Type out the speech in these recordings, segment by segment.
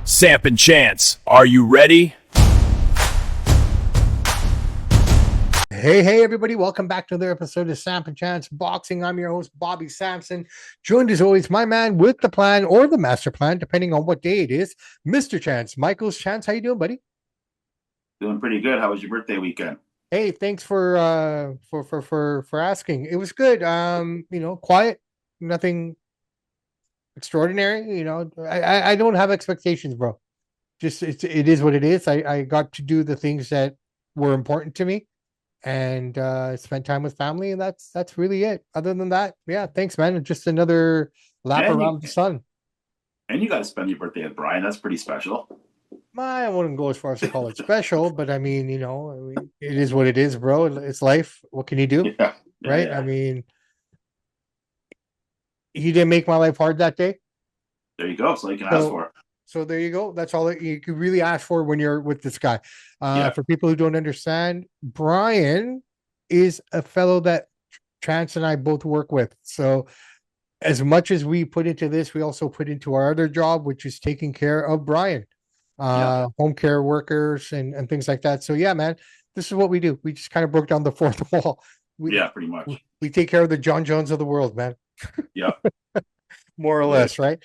Samp&Chance, are you ready? Hey, everybody. Welcome back to another episode of Samp&Chance Boxing. I'm your host, Bobby Sampson. Joined as always, my man with the plan or the master plan, depending on what day it is, Mr. Chance. Michael's Chance. How you doing, buddy? Doing pretty good. How was your birthday weekend? Hey, thanks for asking. It was good. Quiet, nothing extraordinary. I don't have expectations, bro. Just it is what it is. I got to do the things that were important to me and spent time with family, and that's really it. Other than that, yeah, thanks, man. Just another lap around the sun. And you got to spend your birthday with Brian. That's pretty special. I wouldn't go as far as to call it special, but I mean, it is what it is, bro. It's life. What can you do? Yeah. Right? Yeah. I mean, he didn't make my life hard that day. There you go. So you can ask for it. So there you go. That's all that you could really ask for when you're with this guy. For people who don't understand, Brian is a fellow that Chance and I both work with. So as much as we put into this, we also put into our other job, which is taking care of Brian, home care workers and things like that. So yeah, man, this is what we do. We just kind of broke down the fourth wall. Pretty much. We take care of the John Jones of the world, man. Yeah. More or less, right?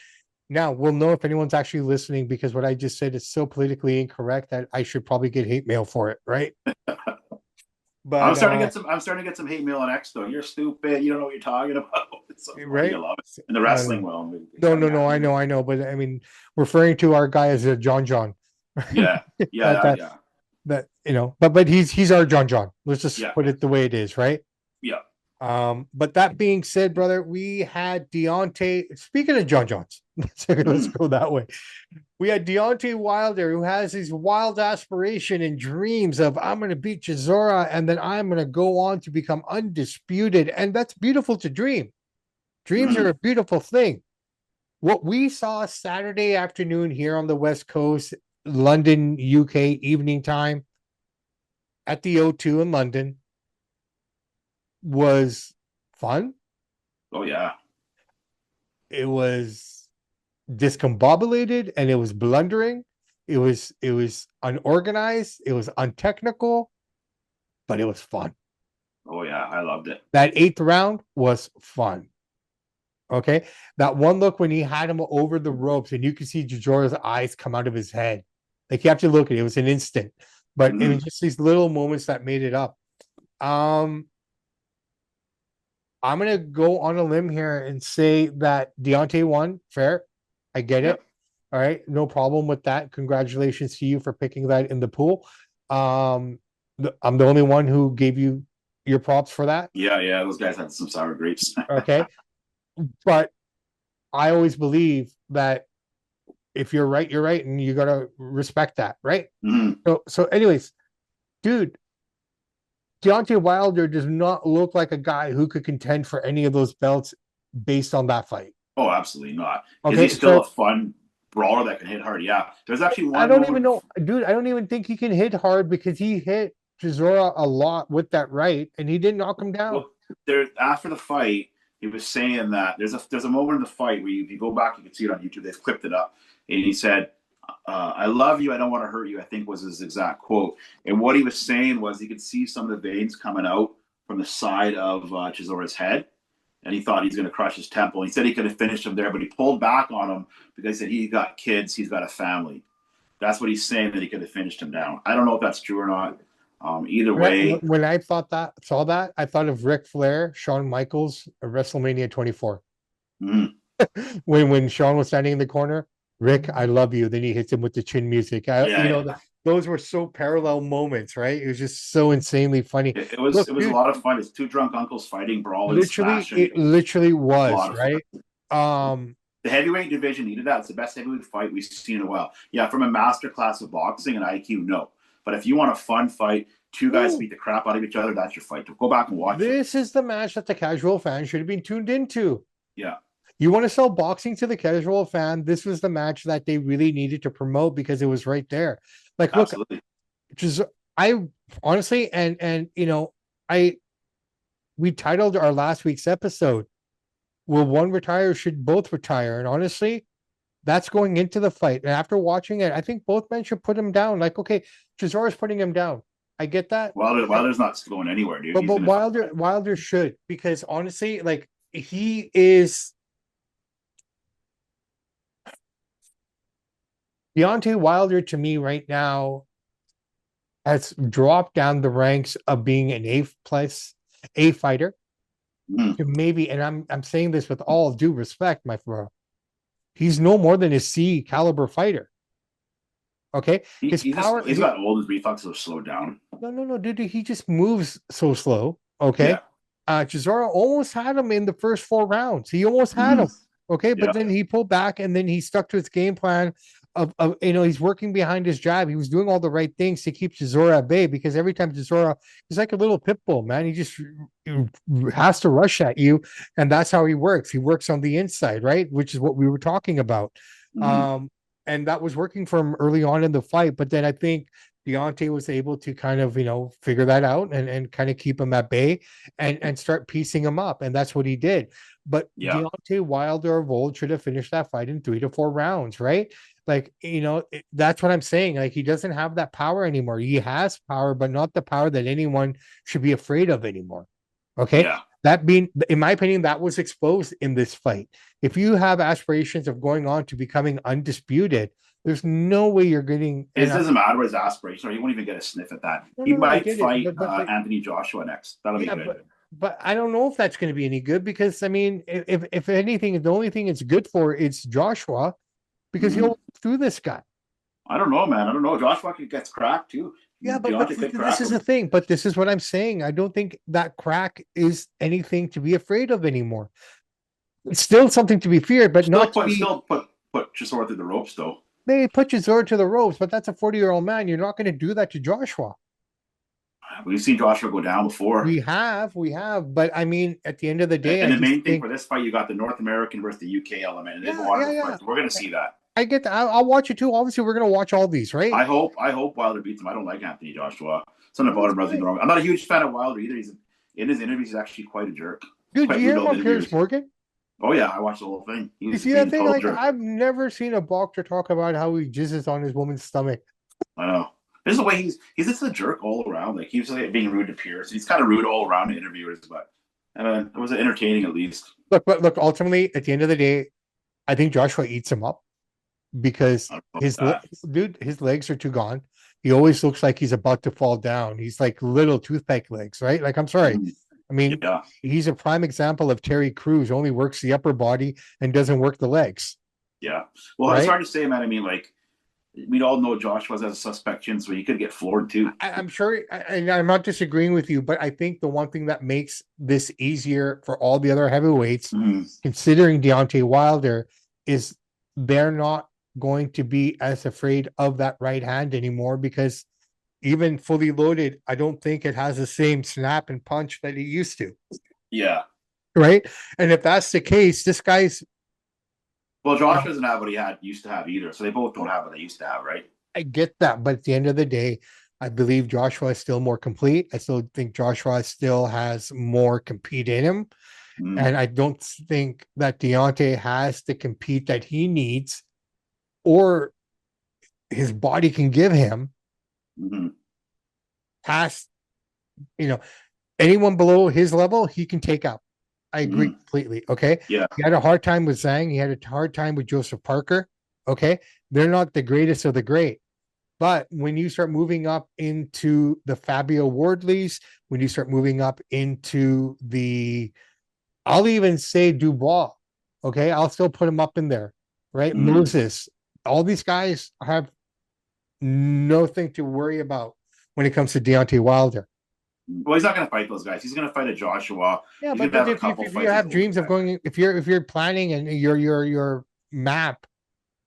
Now we'll know if anyone's actually listening, because what I just said is so politically incorrect that I should probably get hate mail for it, right? But I'm starting to get some hate mail on X though. You're stupid. You don't know what you're talking about. It's so funny. Right? I love it. In the wrestling world. No. I know. But I mean, referring to our guy as a John. Yeah. That but he's our John. Let's just put it the way it is, right? Yeah. But that being said, brother, we had Deontay. Speaking of John Johns, let's go that way. We had Deontay Wilder, who has his wild aspiration and dreams of, I'm going to beat Chisora and then I'm going to go on to become undisputed. And that's beautiful to dream. Dreams are a beautiful thing. What we saw Saturday afternoon here on the West Coast, London, UK, evening time at the O2 in London was fun. Oh, yeah. It was discombobulated and it was blundering. It was unorganized. It was untechnical, but it was fun. Oh, yeah. I loved it. That 8th round was fun. Okay. That one look when he had him over the ropes and you could see Chisora's eyes come out of his head. Like, you have to look at it. It was an instant, but it was just these little moments that made it up. I'm going to go on a limb here and say that Deontay won. Fair. I get it. All right. No problem with that. Congratulations to you for picking that in the pool. I'm the only one who gave you your props for that. Yeah. Those guys had some sour grapes. Okay. But I always believe that if you're right, you're right. And you got to respect that. Right. So anyways, dude, Deontay Wilder does not look like a guy who could contend for any of those belts based on that fight. Oh, absolutely not. Okay, Is he still a fun brawler that can hit hard? Yeah. There's actually one. I don't even know, dude. I don't even think he can hit hard because he hit Chisora a lot with that right, and he didn't knock him down. Well, after the fight, he was saying that there's a moment in the fight where if you go back, you can see it on YouTube. They've clipped it up, and he said, I love you. I don't want to hurt you, I think was his exact quote. And what he was saying was he could see some of the veins coming out from the side of Chisora's head. And he thought he's going to crush his temple. He said he could have finished him there, but he pulled back on him because he said he's got kids, he's got a family. That's what he's saying, that he could have finished him down. I don't know if that's true or not. Either way. When I saw that, I thought of Ric Flair, Shawn Michaels, WrestleMania 24. When Shawn was standing in the corner, Rick, I love you. Then he hits him with the chin music. Those were so parallel moments, right? It was just so insanely funny. It was a lot of fun. It's two drunk uncles fighting, brawling. It literally was, right? The heavyweight division needed that. It's the best heavyweight fight we've seen in a while. Yeah, from a masterclass of boxing and IQ, no. But if you want a fun fight, two guys beat the crap out of each other, that's your fight. Go back and watch it. This is the match that the casual fan should have been tuned into. Yeah. You want to sell boxing to the casual fan, this was the match that they really needed to promote because it was right there. Like, look, I honestly, we titled our last week's episode, will one retire, should both retire? And honestly, That's going into the fight. And after watching it, I think both men should put him down. Like, okay, Chisora's putting him down. I get that. Wilder's not going anywhere, dude. But He's but gonna. Wilder should, because honestly, like, he is Deontay Wilder to me right now has dropped down the ranks of being an A fighter Mm. to maybe, and I'm saying this with all due respect, my bro. He's no more than a C caliber fighter. Okay, his power. He's got old. His reflexes have slowed down. No, dude. He just moves so slow. Okay, Yeah. Chisora almost had him in the first 4 rounds. He almost had him. Okay, but Yeah. then he pulled back and then he stuck to his game plan of he's working behind his jab. He was doing all the right things to keep Chisora at bay, because every time Chisora, he's like a little pit bull, man. He just has to rush at you, and that's how he works. He works on the inside, right? Which is what we were talking about. And that was working for him early on in the fight. But then I think Deontay was able to kind of, figure that out and kind of keep him at bay and start piecing him up. And that's what he did. But Yeah. Deontay Wilder of old should have finished that fight in 3 to 4 rounds, right? Like, that's what I'm saying. Like, he doesn't have that power anymore. He has power, but not the power that anyone should be afraid of anymore. Okay. Yeah. That being, in my opinion, that was exposed in this fight. If you have aspirations of going on to becoming undisputed, there's no way you're getting. It doesn't matter what his aspirations are. He won't even get a sniff at that. He might fight Anthony Joshua next. That'll be good. But I don't know if that's going to be any good, because I mean, if anything, the only thing it's good for is Joshua, because he'll through this guy. I don't know, man. I don't know. Joshua gets cracked too. Yeah, but this is the thing. But this is what I'm saying. I don't think that crack is anything to be afraid of anymore. It's still something to be feared, but still put Chisora through the ropes, though. They put Chisora to the ropes, but that's a 40-year-old man. You're not going to do that to Joshua. We've seen Joshua go down before. We have, but I mean, at the end of the day, and the main thing for this fight, you got the North American versus the UK element, and we're going to see that. I get that. I'll watch it too. Obviously, we're going to watch all these, right? I hope Wilder beats him. I don't like Anthony Joshua. Something about him rubs me wrong. I'm not a huge fan of Wilder either. He's in his interviews, he's actually quite a jerk. Dude, do you hear about Piers Morgan? Oh yeah, I watched the whole thing. You see that thing? Like, I've never seen a boxer talk about how he jizzes on his woman's stomach. I know. This is the way he's just a jerk all around. Like, he was like being rude to Pierce. He's kind of rude all around to interviewers, but it was entertaining at least. Look. Ultimately, at the end of the day, I think Joshua eats him up, because his legs are too gone. He always looks like he's about to fall down. He's like little toothpick legs, right? Like, I'm sorry. I mean, he's a prime example of Terry Crews, only works the upper body and doesn't work the legs. Yeah. Well, It's hard to say, man. I mean, like, we all know Joshua's as a suspect chin, so he could get floored too. I'm sure, and I'm not disagreeing with you, but I think the one thing that makes this easier for all the other heavyweights, considering Deontay Wilder, is they're not going to be as afraid of that right hand anymore, because even fully loaded, I don't think it has the same snap and punch that it used to. Yeah. Right? And if that's the case, this guy's... Well, Josh doesn't have what he used to have either, so they both don't have what they used to have, right? I get that, but at the end of the day, I believe Joshua is still more complete. I still think Joshua still has more compete in him. And I don't think that Deontay has the compete that he needs or his body can give him. Past, anyone below his level, he can take out. I agree completely. Okay. Yeah. He had a hard time with Zhang. He had a hard time with Joseph Parker. Okay. They're not the greatest of the great. But when you start moving up into the Fabio Wardleys, when you start moving up into I'll even say Dubois. Okay. I'll still put him up in there. Right. Moses. All these guys have nothing to worry about when it comes to Deontay Wilder. Well, he's not going to fight those guys. He's going to fight a Joshua. Yeah, but if you have dreams of going, if you're planning and your map,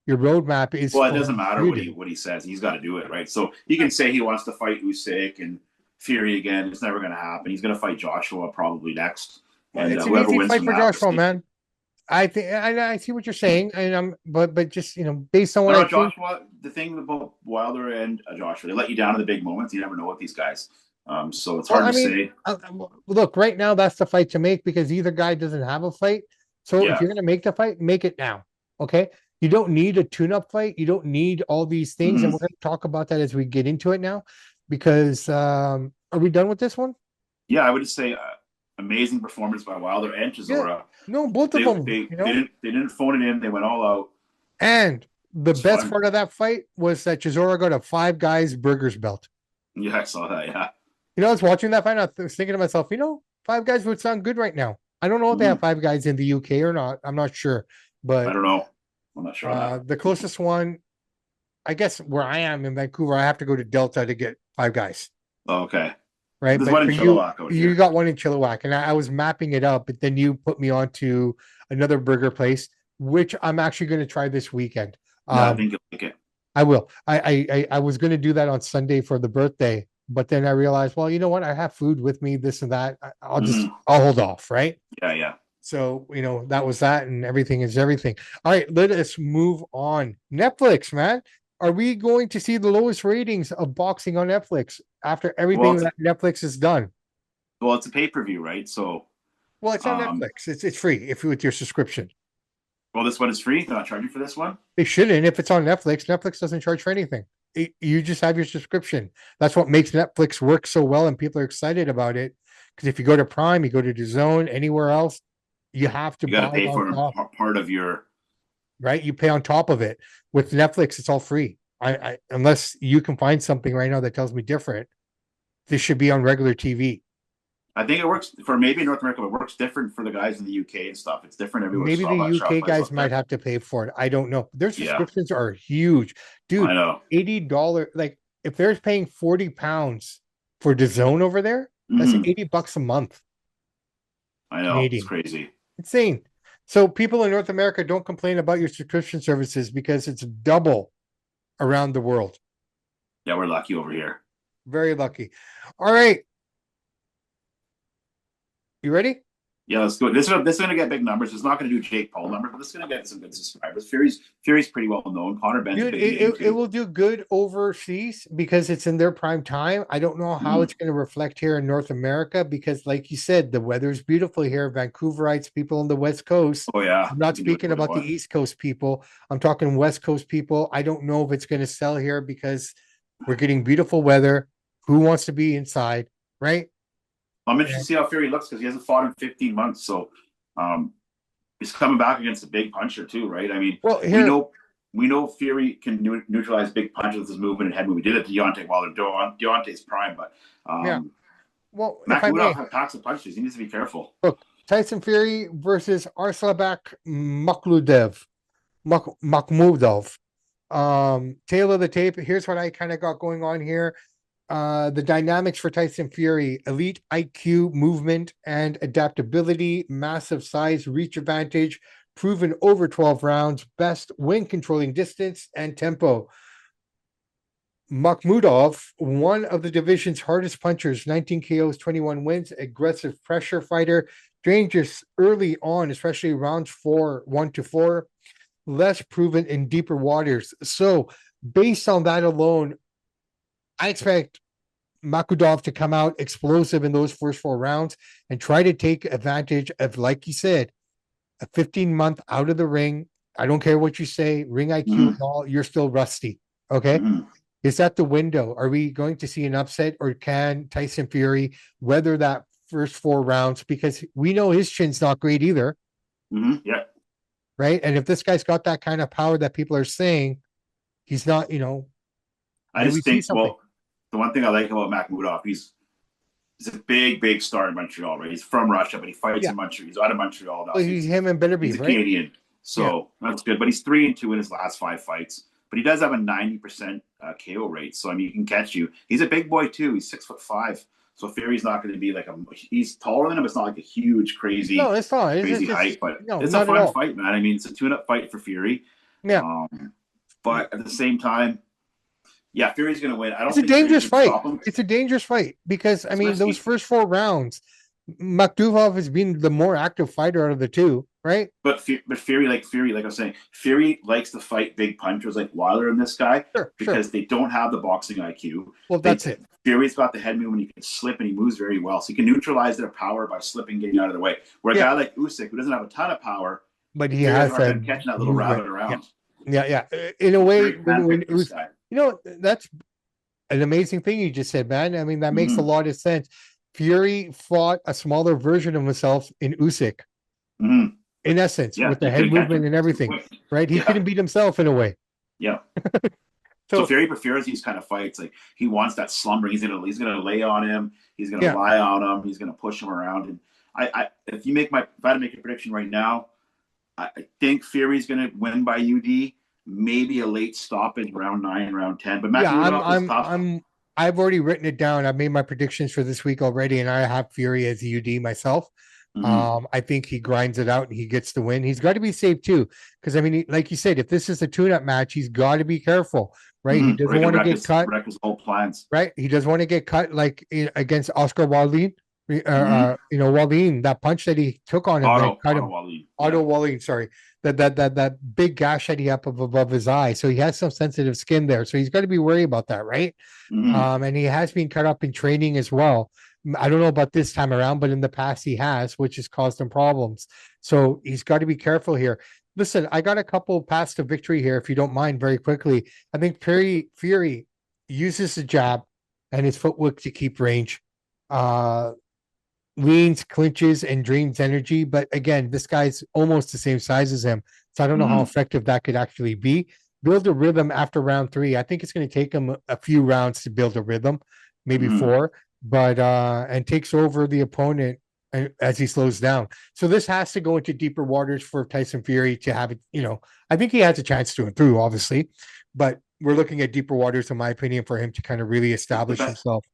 your roadmap is... Well, it doesn't matter what he says. He's got to do it, right? So he can say he wants to fight Usyk and Fury again. It's never going to happen. He's going to fight Joshua probably next. And it's an easy fight for Joshua, man. I think I see what you're saying, and but just based on what Joshua, the thing about Wilder and Joshua, they let you down in the big moments. You never know with these guys. So it's hard to say. Look, right now that's the fight to make, because either guy doesn't have a fight. So if you're going to make the fight, make it now. Okay. You don't need a tune-up fight. You don't need all these things, and we're going to talk about that as we get into it now. Because are we done with this one? Yeah, I would just say amazing performance by Wilder and Yeah. Chisora. No, both of them. They didn't phone it in. They went all out. And the It's best fun. part of that fight was that Chisora got a Five Guys burgers belt. Yeah, I saw that. Yeah. I was watching that fight. I was thinking to myself, Five Guys would sound good right now. I don't know if they have Five Guys in the UK or not. I'm not sure, I but don't know. I'm not sure on that. the closest one, I guess, where I am in Vancouver, I have to go to Delta to get Five Guys. Oh, okay. Right, There's but one in for Chilliwack out you here. got one in Chilliwack, and I was mapping it up, but then you put me on to another burger place, which I'm actually going to try this weekend. Yeah, I think you'll like it. I will. I was going to do that on Sunday for the birthday, but then I realized, well, you know what? I have food with me, this and that. I'll hold off, right? Yeah. So, that was that, and everything is everything. All right, let us move on. Netflix, man. Are we going to see the lowest ratings of boxing on Netflix after everything that Netflix has done? Well, it's a pay-per-view, right? So, well, it's on Netflix. It's free if with your subscription. Well, this one is free. They're not charging for this one. They shouldn't. If it's on Netflix, Netflix doesn't charge for anything. You just have your subscription. That's what makes Netflix work so well, and people are excited about it. Because if you go to Prime, you go to DAZN, anywhere else, you have to got to pay for part of your right. You pay on top of it. With Netflix, it's all free. I unless you can find something right now that tells me different. This should be on regular TV. I think it works for maybe North America, but it works different for the guys in the UK and stuff. It's different everywhere. Maybe the UK guys might have to pay for it. I don't know. Their subscriptions are huge, dude. I know. $80. Like if they're paying £40 for DAZN over there, that's $80 a month. I know. Canadian. It's crazy. Insane. So people in North America, don't complain about your subscription services because it's double around the world. Yeah, we're lucky over here. Very lucky. All right. You ready? Yeah, let's go. This is going to get big numbers. It's not going to do Jake Paul numbers, but it's going to get some good subscribers. Fury's pretty well known. Conor Benn, dude, it will do good overseas because it's in their prime time. I don't know how it's going to reflect here in North America because, like you said, the weather's beautiful here. Vancouverites, people on the West Coast. Oh yeah, I'm not speaking about the East Coast people. I'm talking West Coast people. I don't know if it's going to sell here because we're getting beautiful weather. Who wants to be inside, right? I'm interested to see how Fury looks because he hasn't fought in 15 months. So he's coming back against a big puncher too, right? I mean, we know Fury can neutralize big punches with his movement and head movement. We did it to Deontay while Deontay's prime, but well, Makhmudov packs of punches. He needs to be careful. Look, Tyson Fury versus Arslanbek Makhmudov. Tail of the tape. Here's what I kind of got going on here. The dynamics for Tyson Fury: elite IQ, movement, and adaptability, massive size, reach advantage, proven over 12 rounds, best when controlling distance and tempo. Makhmudov, one of the division's hardest punchers, 19 KOs, 21 wins, aggressive pressure fighter, dangerous early on, especially rounds 1 to 4, less proven in deeper waters. So based on that alone, I expect Makhmudov to come out explosive in those first 4 rounds and try to take advantage of, like you said, a 15-month out of the ring. I don't care what you say, ring IQ and all, you're still rusty. Okay. Is that the window? Are we going to see an upset, or can Tyson Fury weather that first 4 rounds? Because we know his chin's not great either. Yeah. Right. And if this guy's got that kind of power that people are saying, he's not, I just think, well, the one thing I like about Makhmudov, he's a big star in Montreal, right? He's from Russia, but he fights in Montreal. He's out of Montreal now. Well, he's him and Bitterby, he's a Canadian, so that's good. But he's 3-2 in his last 5 fights. But he does have a 90% KO rate, so I mean, he can catch you. He's a big boy too. He's 6'5", so Fury's not going to be like he's taller than him. It's not like a huge, crazy, it's not crazy height, but it's a fun fight, man. I mean, it's a tune-up fight for Fury. Yeah, but at the same time, yeah, Fury's going to win. It's a dangerous fight. It's a dangerous fight because, I mean, those first 4 rounds, Makhmudov has been the more active fighter out of the two, right? But Fury, like I was saying, Fury likes to fight big punchers like Wilder and this guy because they don't have the boxing IQ. Well, that's it. Fury's got the head movement. He can slip and he moves very well. So he can neutralize their power by slipping, getting out of their way. Where a guy like Usyk, who doesn't have a ton of power, but he has catching that little rabbit around. Yeah, yeah. In a way, Great when handpick it for this was, guy. that's an amazing thing you just said, man. I mean, that makes a Mm-hmm. lot of sense. Fury fought a smaller version of himself in Usyk, Mm-hmm. in essence, Yeah, with the he head couldn't catch movement him. and He's everything, quick. right? He Yeah, couldn't beat himself in a way. yeah. So So Fury prefers these kind of fights. Like he wants that slumber. He's gonna lay on him. He's gonna yeah, lie on him. He's gonna push him around. And if I had to make a prediction right now, I think Fury's gonna win by UD. Maybe a late stoppage, round 9, round 10. But yeah. Makhmudov is tough. I've already written it down. I've made my predictions for this week already, and I have Fury as UD myself. Mm-hmm. I think he grinds it out and he gets the win. He's got to be safe too, because I mean, like you said, if this is a tune-up match, he's got to be careful, right? He Mm-hmm. Or doesn't he could want to get cut, wreck his whole plans. right? He doesn't want to get cut like against Oscar Wallin. Mm-hmm. Wallin, that punch that he took on him that cut Otto him. Wally. Otto Yeah. Wallin, sorry, that big gash that he had up above his eye. So he has some sensitive skin there. So he's got to be worried about that, right? Mm-hmm. And he has been cut up in training as well. I don't know about this time around, but in the past he has, which has caused him problems. So he's got to be careful here. Listen, I got a couple paths to victory here, if you don't mind, very quickly. I think Fury uses the jab and his footwork to keep range. Uh, Leans, clinches, and drains energy. But again, this guy's almost the same size as him. So I don't know how Mm-hmm. effective that could actually be. Build a rhythm after round 3. I think it's going to take him a few rounds to build a rhythm, maybe Mm-hmm. 4, but and takes over the opponent as he slows down. So this has to go into deeper waters for Tyson Fury to have it. I think he has a chance to through, obviously, but we're looking at deeper waters, in my opinion, for him to kind of really The establish best himself.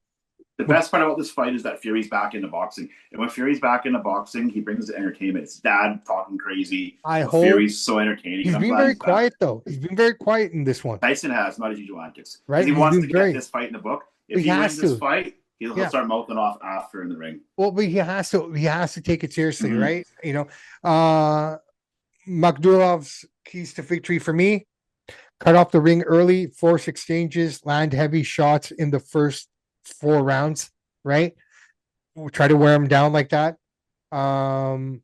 the But best part about this fight is that Fury's back into boxing. And when Fury's back into boxing, he brings the entertainment. It's dad talking crazy, I but hope Fury's so entertaining, and he's I'm been glad very he's back. quiet though. He's been very quiet in this one, Tyson has not his usual antics because right? he He's wants been to get very. this fight in the book. If He he wins has this to. fight, he'll Yeah. start mouthing off after in the ring. Well, but he has to. He has to take it seriously, Mm-hmm. right? Uh Makhmulov's keys to victory for me: cut off the ring early, force exchanges, land heavy shots in the first 4 rounds, right? We'll try to wear him down like that. Um,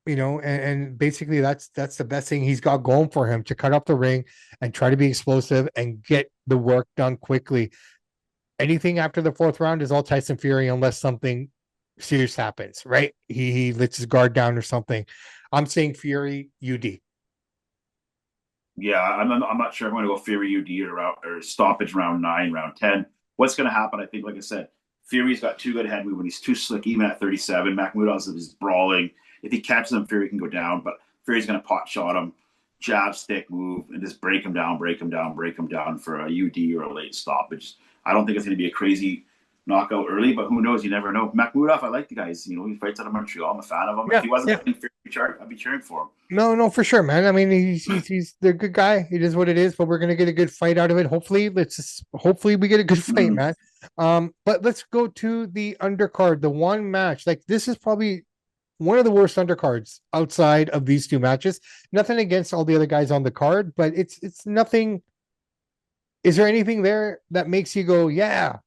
and basically that's the best thing he's got going for him, to cut up the ring and try to be explosive and get the work done quickly. Anything after the 4th round is all Tyson Fury unless something serious happens, right? He lets his guard down or something. I'm saying Fury UD. Yeah, I'm not sure I'm going to go Fury UD or stoppage round 9, round 10. What's going to happen? I think, like I said, Fury's got too good head movement. He's too slick, even at 37. Makhmudov is brawling. If he catches him, Fury can go down, but Fury's going to pot shot him, jab, stick, move, and just break him down, break him down, break him down for a UD or a late stoppage. I don't think it's going to be a crazy knockout early, but who knows? You never know. Makhmudov, I like the guys. He fights out of Montreal. I'm a fan of him. If Yeah, he wasn't yeah. playing Fury, I'd be cheering for him. No, no, for sure, man. I mean, he's the good guy. It is what it is, but we're gonna get a good fight out of it. Hopefully we get a good fight, Mm-hmm. man. But let's go to the undercard, the one match. Like, this is probably one of the worst undercards outside of these 2 matches. Nothing against all the other guys on the card, but it's nothing. Is there anything there that makes you go, yeah?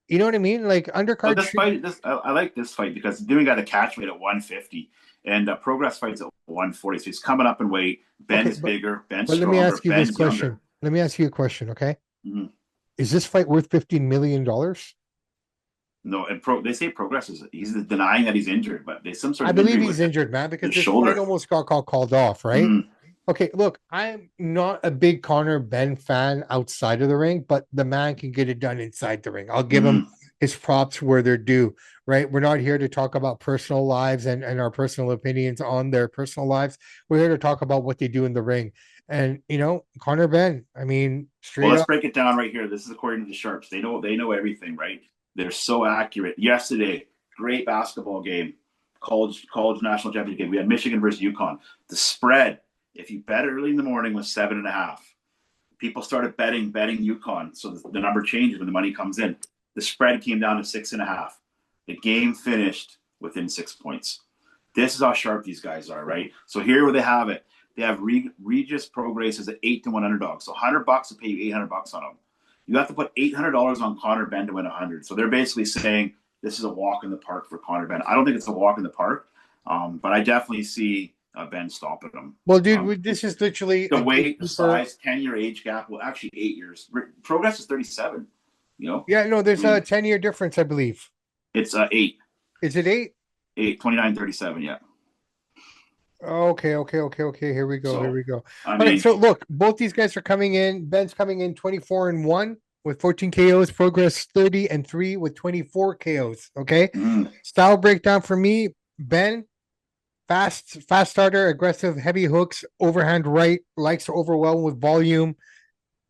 You know what I mean? Like, So undercard this should. fight, I like this fight because Dewey got a catch weight at 150, and Progress fights at 140. So he's coming up in weight. Ben Okay, is bigger. Ben's but let me stronger. ask you this Ben's question. younger. Let me ask you a question, okay? Mm-hmm. Is this fight worth $15 million? No, and they say Progress he's denying that he's injured, but there's some sort I of believe injury he's with injured, man, because his this fight shoulder. almost got called off, right? Mm-hmm. Okay, look, I'm not a big Conor Benn fan outside of the ring, but the man can get it done inside the ring. I'll give him Mm-hmm. his props where they're due, right? We're not here to talk about personal lives and our personal opinions on their personal lives. We're here to talk about what they do in the ring. And Conor Benn, I mean, Well, straight let's up. break it down right here. This is according to the Sharps. They know everything, right? They're so accurate. Yesterday, great basketball game, college national championship game. We had Michigan versus UConn. The spread, if you bet early in the morning, was 7.5. People started betting UConn, so the number changes when the money comes in. The spread came down to 6.5. The game finished within 6 points. This is how sharp these guys are, right? So here where they have it, they have Regis Prograis as an 8-1 underdog. So $100 to pay you $800 on them. You have to put $800 on Conor Benn to win 100. So they're basically saying this is a walk in the park for Conor Benn. I don't think it's a walk in the park, but I definitely see Ben stopping him. Well, dude, this is literally The a weight, the gatekeeper. size, 10-year age gap. Well, actually 8 years. Progress is 37. You know, Yeah, no, I there's a mean, 10-year difference, I believe. it's eight, Is it 8? 29, 37. Yeah. Okay. Here we go. Here So, we go. I All right. mean, So look, both these guys are coming in. Ben's coming in 24-1 with 14 KOs. Progress 30-3 with 24 KOs. Okay. mm, Style breakdown for me: Ben, fast starter, aggressive, heavy hooks, overhand right, likes to overwhelm with volume.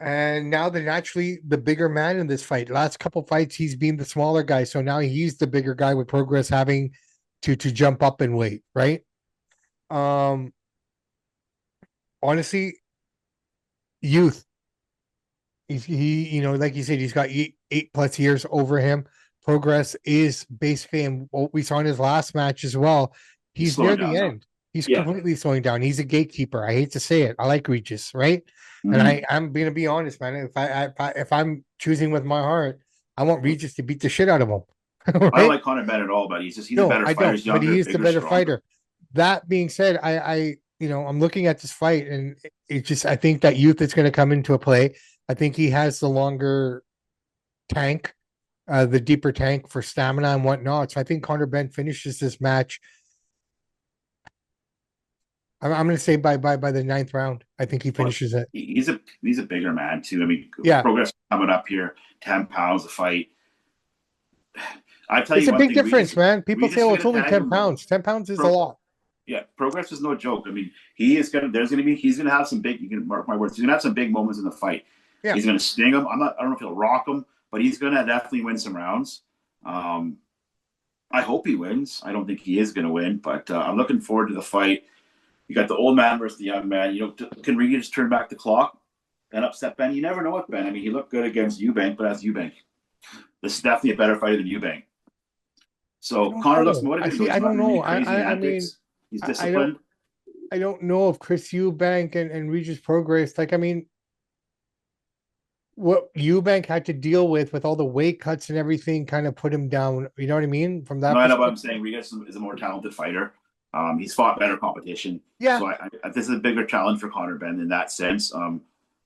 And now they're naturally the bigger man in this fight. Last couple fights, he's been the smaller guy. So now he's the bigger guy with Progress having to jump up in weight, right? Um, honestly, youth. Like you said, he's got 8+ years over him. Progress is basically, and what we saw in his last match as well. he's He's near slowing the down now. end. He's Yeah. completely slowing down. He's a gatekeeper. I hate to say it. I like Regis, right? And Mm. I'm gonna be honest, man. If I'm choosing with my heart, I want Regis to beat the shit out of him. I don't Right? like Conor Benn at all, but he's a No, better I fighter. don't. He's But younger, he is the bigger, better stronger. fighter. That being said, I'm looking at this fight, and it just I think that youth is going to come into a play. I think he has the longer tank, the deeper tank for stamina and whatnot. So I think Conor Benn finishes this match. I'm going to say by the ninth round. I think he But finishes it. he's a bigger man too. I mean, Yeah, Progress coming up here, 10 pounds a fight. I tell it's you a one big thing, difference, man. People say, Regis is "Oh, going it's to only tag 10 him though. pounds. 10 pounds is a Pro, lot." yeah, Progress is no joke. I mean, he's going to have some big. You can mark my words. He's going to have some big moments in the fight. Yeah. He's going to sting him. I don't know if he'll rock him, but he's going to definitely win some rounds. I hope he wins. I don't think he is going to win, but I'm looking forward to the fight. You got the old man versus the young man. Can Regis turn back the clock and upset Ben? You never know with Ben. I mean, he looked good against Eubank, but that's Eubank. This is definitely a better fighter than Eubank. I So don't Connor looks know. I motivated. see. He's I not don't doing know. any crazy I mean, antics. He's I don't. disciplined. I don't know if Chris Eubank and Regis Prograis, like, I mean, what Eubank had to deal with all the weight cuts and everything kind of put him down. You know what I mean? From No, that I know, but perspective. I'm saying Regis is a more talented fighter. He's fought better competition. Yeah. So this is a bigger challenge for Conor Benn in that sense.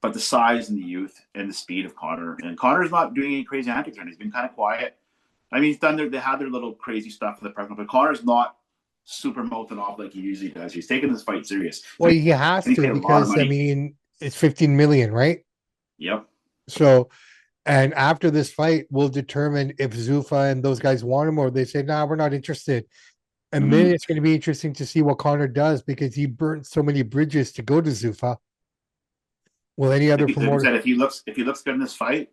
But the size and the youth and the speed of Conor. And Conor's not doing any crazy antics. He's been kind of quiet. I mean, they had their little crazy stuff for the press, but Conor's not super mouthing off like he usually does. He's taking this fight serious. Well, he has And he to paid a lot of because I money. mean, it's 15 million, right? Yep. So, and after this fight, we'll determine if Zuffa and those guys want him or they say, "Nah, we're not interested." And then it's going to be interesting to see what Conor does because he burnt so many bridges to go to Zuffa. Will any other Like I promoter? said, if he looks good in this fight,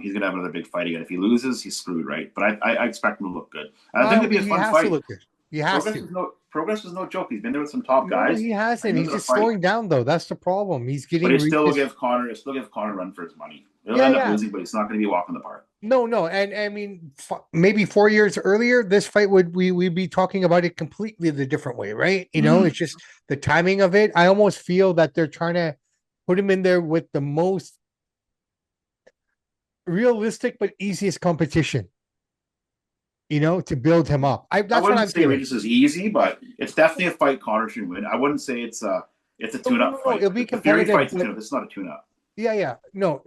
he's gonna have another big fight again. If he loses, he's screwed, right? But I expect him to look good. And I think it'd be a He fun has to fight. look good. He has to. Progress is no joke. He's been there with some top No, guys. he I hasn't. know He's the just fight, slowing down though. That's the problem. He's but getting it still will Regis. give Connor a run for his money. He'll Yeah, end up yeah. losing, but it's not going to be a walk in the park. No, and I mean, maybe 4 years earlier, this fight we'd be talking about it completely the different way, right? It's just the timing of it. I almost feel that they're trying to put him in there with the most realistic but easiest competition, to build him up. I That's what wouldn't I'm say feeling. Regis is easy, but it's definitely a fight Connor should win. I wouldn't say it's a tune-up No, fight. it'll be The Fury competitive, fight's a but tune-up. This is not a tune-up. yeah, no.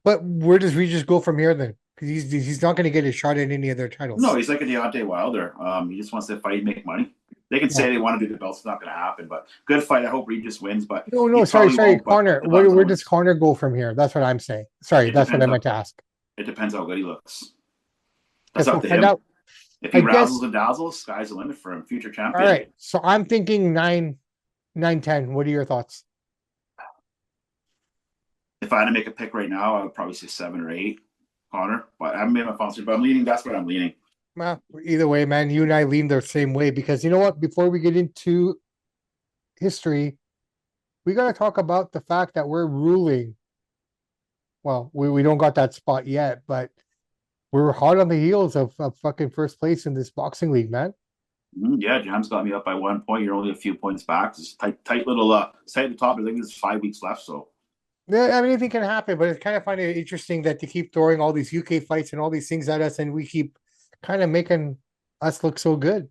But where does Regis go from here then? Because he's not going to get a shot at any of their No, titles. he's like a Deontay Wilder. He just wants to fight and make money. They can Yeah. say they want to do the belts. It's not going to happen. But good fight. I hope Regis wins, but No, he sorry, probably won't. But Connor. the button's Where does always. Connor go from here? That's what I'm saying. Sorry, It that's what I depends meant to ask. It depends how good he looks. That's Guess up we'll to find him. out. If I he guess. razzles and dazzles, sky's the limit for him. Future All champion. right. So I'm thinking 9-10. What are your thoughts? If I had to make a pick right now, I would probably say 7 or 8, Connor. But I haven't made my final but I'm leaning. That's what I'm leaning. Well, either way, man, you and I lean the same way because you know what? Before we get into history, we got to talk about the fact that we're ruling. Well, we don't got that spot yet, but we're hot on the heels of fucking first place in this boxing league, man. Yeah, Jam's got me up by 1 point. You're only a few points back. It's tight little tight at the top. I think there's 5 weeks left. So Yeah, I mean, anything can happen, but it's kind of find it interesting that they keep throwing all these UK fights and all these things at us, and we keep kind of making us look so good.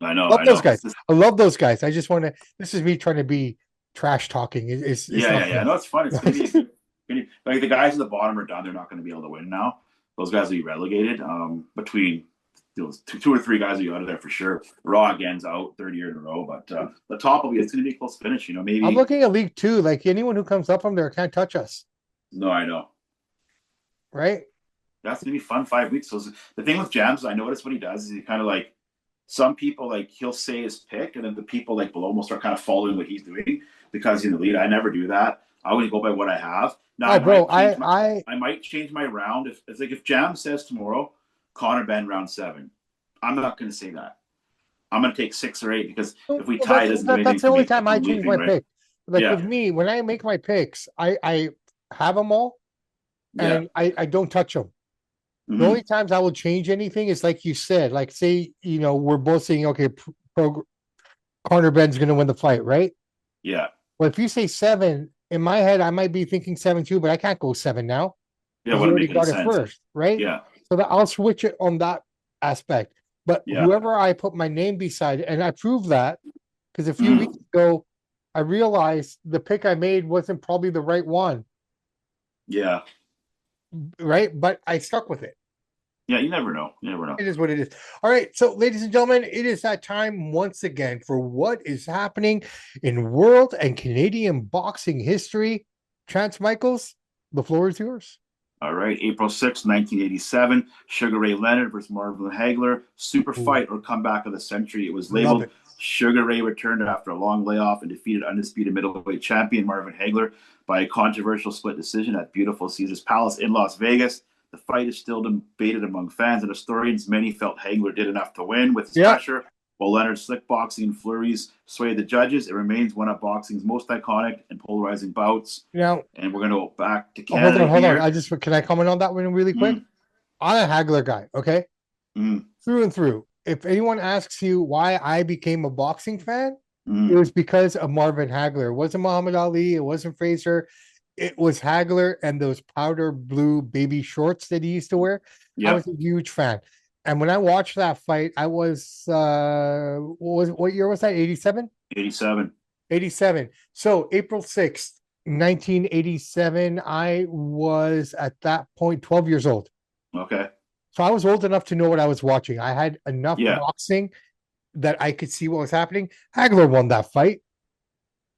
Love I those know. guys. I love those guys. I just want to. This is me trying to be trash talking. It's Yeah, not yeah, yeah. fun. No, it's fun. It's going to be a good. Like the guys at the bottom are done. They're not going to be able to win now. Those guys will be relegated. Between those two or three guys will be out of there for sure. Raw again's out, third year in a row. But the top will be. It's going to be a close finish. You know, I'm maybe. looking at League Two. Like anyone who comes up from there can't touch us, No, I know. right? That's going to be fun 5 weeks. So the thing with Jams, I notice what he does is he kind of like some people like he'll say his pick, and then the people like below will start kind of following what he's doing because he's in the lead. I never do that. I always go by what I have. Now Oh, bro, I might change my round if it's like if Jam says tomorrow, Conor Benn round 7. I'm not going to say that. I'm going to take 6 or 8 because if we tie, it doesn't do anything that's the for only me. time I I'm change leaving, my right? pick. Like with Yeah, me, when I make my picks, I have them all yeah, and I don't touch them. The mm-hmm. only times I will change anything is like you said, like say, we're both saying, okay, Conor Benn's going to win the fight, right? Yeah, Well, if you say 7, in my head, I might be thinking 7 too, but I can't go 7 now yeah. because you Wouldn't already make any got it sense. first, right? Yeah, So that I'll switch it on that aspect. But yeah, whoever I put my name beside, and I proved that because a few mm-hmm. weeks ago, I realized the pick I made wasn't probably the right one, Yeah, right? But I stuck with it. yeah. You never know. You never know. It is what it is. All right. So, ladies and gentlemen, it is that time once again for what is happening in world and Canadian boxing history. Chance Michaels, the floor is yours. All right, April 6th, 1987, Sugar Ray Leonard versus Marvin Hagler, super Ooh, fight or comeback of the century. It was love labeled it. Sugar Ray returned after a long layoff and defeated undisputed middleweight champion Marvin Hagler by a controversial split decision at beautiful Caesars Palace in Las Vegas. The fight is still debated among fans and historians. Many felt Hagler did enough to win with his Yeah. pressure, while Leonard's slick boxing and flurries swayed the judges. It remains one of boxing's most iconic and polarizing bouts. Now, And we're going to go back to hold Canada on, hold on. here. Can I comment on that one really quick? Mm, I'm a Hagler guy, okay? mm, Through and through. If anyone asks you why I became a boxing fan, it mm. was because of Marvin Hagler. It wasn't Muhammad Ali. It wasn't Fraser. It was Hagler and those powder blue baby shorts that he used to wear. I Yeah, was a huge fan. And when I watched that fight, I was what year was that? 87? 87. 87. So April 6th, 1987, I was at that point 12 years old. Okay. So I was old enough to know what I was watching. I had enough Yeah, boxing that I could see what was happening. Hagler won that fight.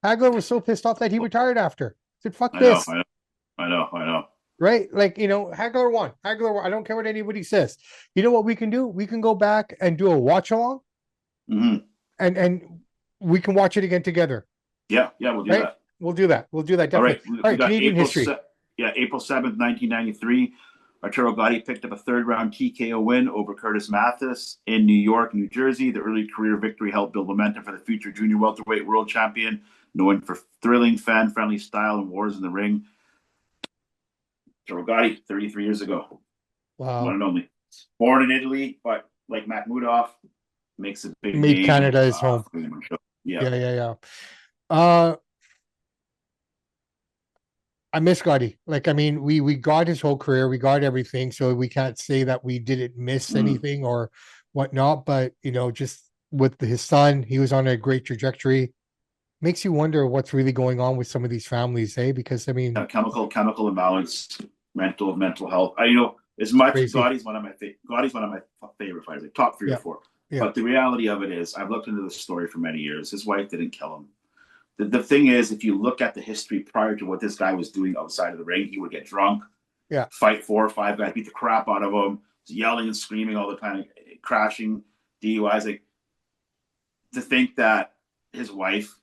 Hagler was so pissed off that he retired after. He said, fuck I know. this. I know. I know. I know. Right? Like, Hagler won. Hagler won. I don't care what anybody says. You know what we can do? We can go back and do a watch along Mm-hmm. and we can watch it again together. Yeah, yeah, we'll do Right? that. We'll do that. We'll do that All right, definitely. All we right, got Canadian history. April 7th, 1993. Arturo Gatti picked up a third-round TKO win over Curtis Mathis in New York, New Jersey. The early career victory helped build momentum for the future junior welterweight world champion, known for thrilling, fan-friendly style and wars in the ring. Arturo Gatti, 33 years ago. Wow. One and only. Born in Italy, but like Makhmudov, makes a big Made name. Canada his home. Yeah. Yeah. I miss Gotti. Like, I mean, we got his whole career, we got everything, so we can't say that we didn't miss anything or whatnot. But just with his son, he was on a great trajectory. Makes you wonder what's really going on with some of these families, eh? Because I mean, chemical imbalance, mental health. As much crazy. Gotti's one of my favorite fighters, like top 3 or 4. Yeah. But the reality of it is, I've looked into this story for many years. His wife didn't kill him. The thing is, if you look at the history prior to what this guy was doing outside of the ring, he would get drunk, fight 4 or 5 guys, beat the crap out of him, yelling and screaming all the time, crashing, DUIs. Like, to think that his wife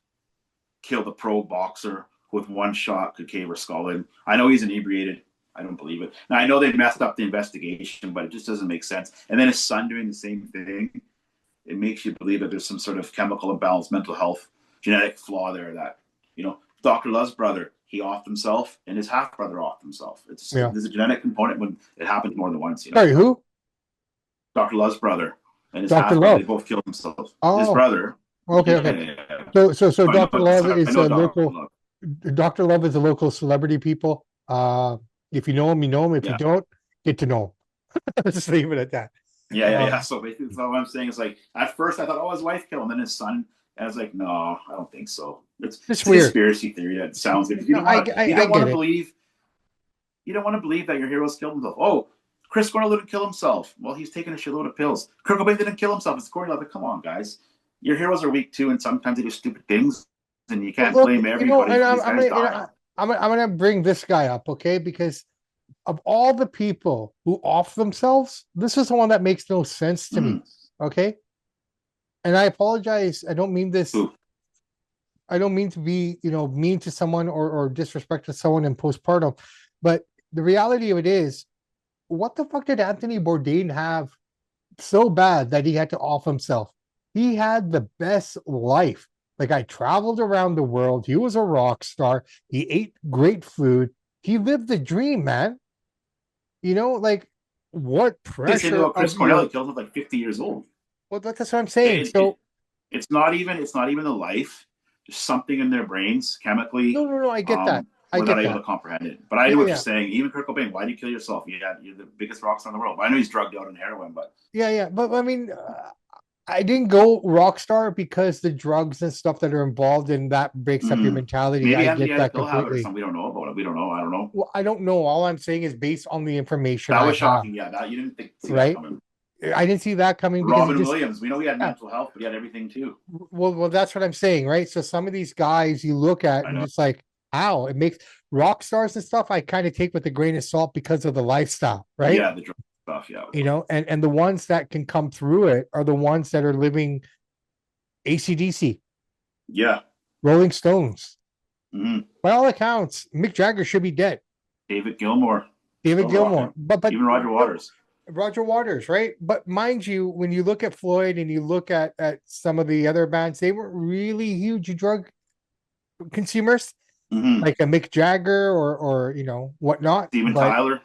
killed a pro boxer with one shot could cave her skull in. I know he's inebriated. I don't believe it. Now, I know they messed up the investigation, but it just doesn't make sense. And then his son doing the same thing, it makes you believe that there's some sort of chemical imbalance, mental health, genetic flaw there that, Dr. Love's brother, he offed himself, and his half-brother offed himself. There's a genetic component when it happens more than once. Sorry, who? Dr. Love's brother and his Dr. half-brother, Love. they both killed themselves. Oh. His brother. Okay. Yeah. So Dr. Love is a local. Love. Dr. Love is a local celebrity. People, if you know him, you know him. If you don't, get to know him. Just leave it at that. Yeah. So basically, so what I'm saying is like, at first I thought, oh, his wife killed him, then his son. And I was like, no, I don't think so. It's It's a weird. conspiracy theory. That sounds good. No, You I don't want get to it. believe you don't want to believe that your heroes killed himself. Oh, Chris Cornell didn't kill himself. Well, he's taking a shitload of pills. Kurt Cobain didn't kill himself. It's Corey Love. Come on, guys. Your heroes are weak too, and sometimes they do stupid things, and you can't Look, blame everybody and for these guys dying. I'm gonna bring this guy up, okay? Because of all the people who off themselves, this is the one that makes no sense to me. Okay. And I apologize. I don't mean this. Ooh. I don't mean to be, mean to someone or disrespect to someone in postpartum. But the reality of it is, what the fuck did Anthony Bourdain have so bad that he had to off himself? He had the best life. Like, I traveled around the world. He was a rock star. He ate great food. He lived the dream, man. Like, what They say pressure about Chris of Cornell, he your killed him at like 50 years old. well, that's what I'm saying. It, it, So it's not even the life. There's something in their brains chemically, no, I get that. I we're not get able that. to comprehend it. But I know Yeah, what you're yeah. saying. Even Kurt Cobain, why do you kill yourself? You're the biggest rock star in the world. I know he's drugged out on heroin, but Yeah. But I mean, I didn't go rock star because the drugs and stuff that are involved in that breaks up your mentality. maybe I he get had a that pill habit or completely. something. We don't know about it. We don't know. I don't know. Well, I don't know. All I'm saying is based on the information That I was have, shocking. Yeah, that you didn't see that right? coming. I didn't see that coming because it Robin just, Williams, we know he had yeah. mental health, but he had everything too. Well, that's what I'm saying, right? So some of these guys you look at I and know. just like, how it makes rock stars and stuff, I kind of take with a grain of salt because of the lifestyle, right? Yeah, the drug stuff. Yeah. And the ones that can come through it are the ones that are living AC/DC, Yeah. Rolling Stones. Mm-hmm. By all accounts, Mick Jagger should be dead. David Gilmour, David still Gilmour, rocking. but Even Roger Waters. Roger Waters, right? But mind you, when you look at Floyd and you look at some of the other bands, they were really huge drug consumers, like a Mick Jagger or whatnot. Steven But Tyler.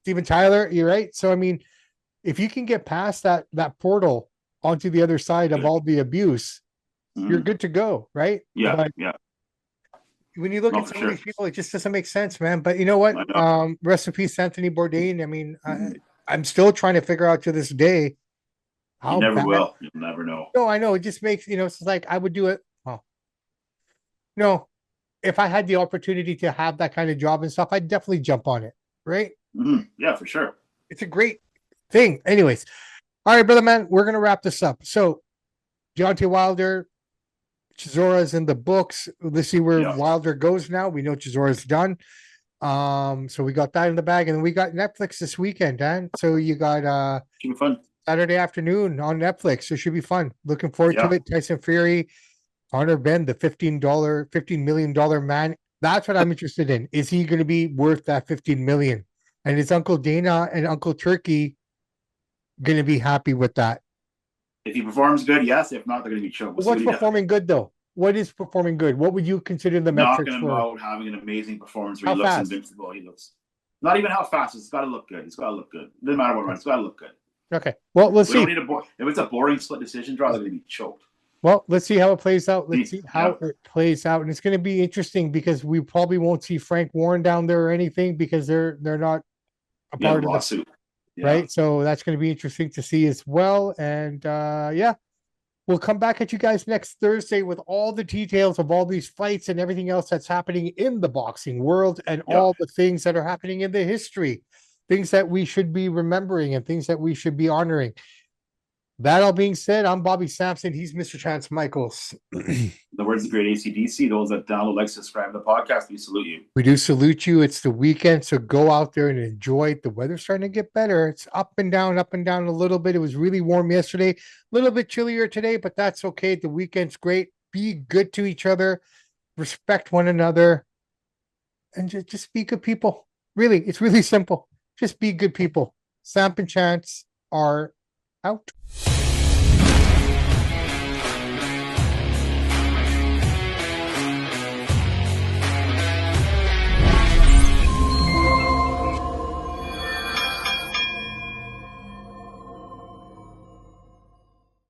Steven Tyler, you're right. So I mean, if you can get past that portal onto the other side of all the abuse, you're good to go, right? Yeah, But yeah. when you look No, at for some of sure. these people, it just doesn't make sense, man. But you know what? I know. Rest in peace, Anthony Bourdain. I mean, I'm still trying to figure out to this day You how never bad. will. You'll never know. No, I know. It just makes, it's like I would do it. Oh, no, if I had the opportunity to have that kind of job and stuff, I'd definitely jump on it. Right? Yeah, for sure. It's a great thing. Anyways, all right, brother man, we're gonna wrap this up. So Deontay Wilder, Chisora's in the books. Let's see where Wilder goes now. We know Chisora's done. So we got that in the bag, and then we got Netflix this weekend, Dan. So you got Should be fun. Saturday afternoon on Netflix. So it should be fun. Looking forward to it. Tyson Fury, Conor Benn, the $15 million man. That's what I'm interested in. Is he going to be worth that 15 million? And is Uncle Dana and Uncle Turkey going to be happy with that? If he performs good, yes. If not, they're going to be choked. What's performing good though? What is performing good? What would you consider the metrics knocking him for? out, having an amazing performance where How he looks fast? invincible. He looks not even how fast. It's got to look good. It's got to look good. Doesn't matter what runs. It's got to look good. Okay. Well, let's We see. don't need if it's a boring split decision draw, they're going to be choked. Well, let's see how it plays out. Let's see how it plays out, and it's going to be interesting because we probably won't see Frank Warren down there or anything because they're not a part of lawsuit. Right? So that's going to be interesting to see as well. And we'll come back at you guys next Thursday with all the details of all these fights and everything else that's happening in the boxing world and all the things that are happening in the history, things that we should be remembering and things that we should be honoring. That all being said, I'm Bobby Sampson. He's Mr. Chance Michaels. The words of great ACDC. Those that download, like, subscribe to the podcast, we salute you. We do salute you. It's the weekend, so go out there and enjoy it. The weather's starting to get better. It's up and down a little bit. It was really warm yesterday, a little bit chillier today, but that's okay. The weekend's great. Be good to each other, respect one another, and just be good people. Really, it's really simple. Just be good people. Samp and Chance are out.